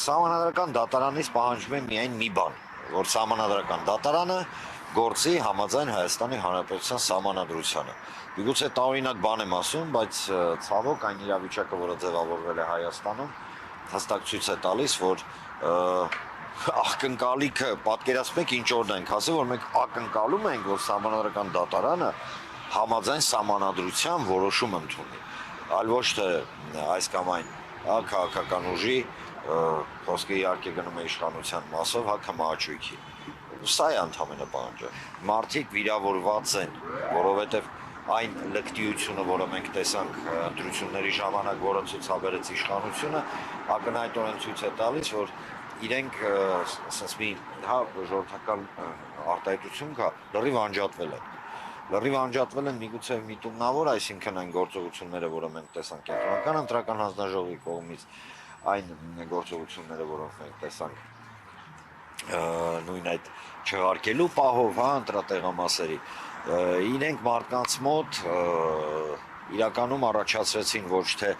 Սահմանադրական դատարանից պահանջում է միայն մի բան, որ Սահմանադրական դատարանը գործի համաձայն Հայաստանի Հանրապետության Սահմանադրությանը։ Միգուցե տարօրինակ բան եմ ասում, բայց ցավոք այն իրավիճակը, որը ձևավորվել է Հայաստանում, հստակ ցույց է տալիս, որ ակնկալիքը, պատկերացնում եք ինչ օրն ենք ասել, որ մենք ակնկալում ենք, որ Սահմանադրական դատարանը համաձայն Սահմանադրության որոշում ընդունի, այլ ոչ թե այս կամ այն քաղաքական ուժի խոսքը իհարկե գնում է իշխանության մասով հակամահաճույքի։ Սա է ընդհանրապես պահանջը։ Մարդիկ վիրավորված են, որովհետև այն լկտիությունը, որը մենք տեսանք ընտրությունների ժամանակ, որը ցուցաբերեց իշխանությունը, ակնհայտորեն ցույց է տալիս, որ իրենք ասես մի ժողովրդական արտահայտություն կա, լրիվ անջատվել են։ Լրիվ անջատվել են միգուցե միտումնավոր, այսինքն այն գործողությունները, որը մենք տեսանք կենտրոնական ընտրական հանձնաժողովի կողմից, այն գործողությունները, որոնք մենք տեսանք նույն այդ չեղարկելու պահով, ընտրատեղամասերի, իրենք մարդկանց մոտ իրականում առաջացրեցին ոչ թե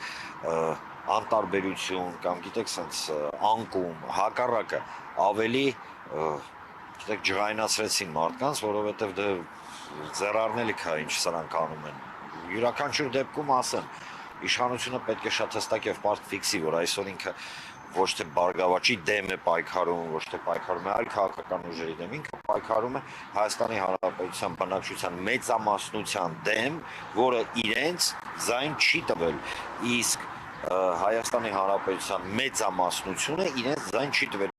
անտարբերություն կամ գիտեք սենց անկում, հակառակը ավելի գիտեք ջղայնացրեցին մարդկանց, որովհետև դե ձեռառնելիք է ինչ սրանք անում են։ Յուրաքանչյուր դեպքում ասեմ, իշխանությունը պետք է շատ հստակ եւ պարզ ֆիքսի, որ այսօր ինքը ոչ թե Բարգավաճի դեմ է պայքարում, ոչ թե պայքարում է այլ քաղաքական ուժերի դեմ, ինքը պայքարում է Հայաստանի Հանրապետության բնակչության մեծամասնության դեմ, որը իրենց ձայն չի տվել, իսկ Հայաստանի Հանրապետության մեծամասնությունը իրենց ձայն չի տվել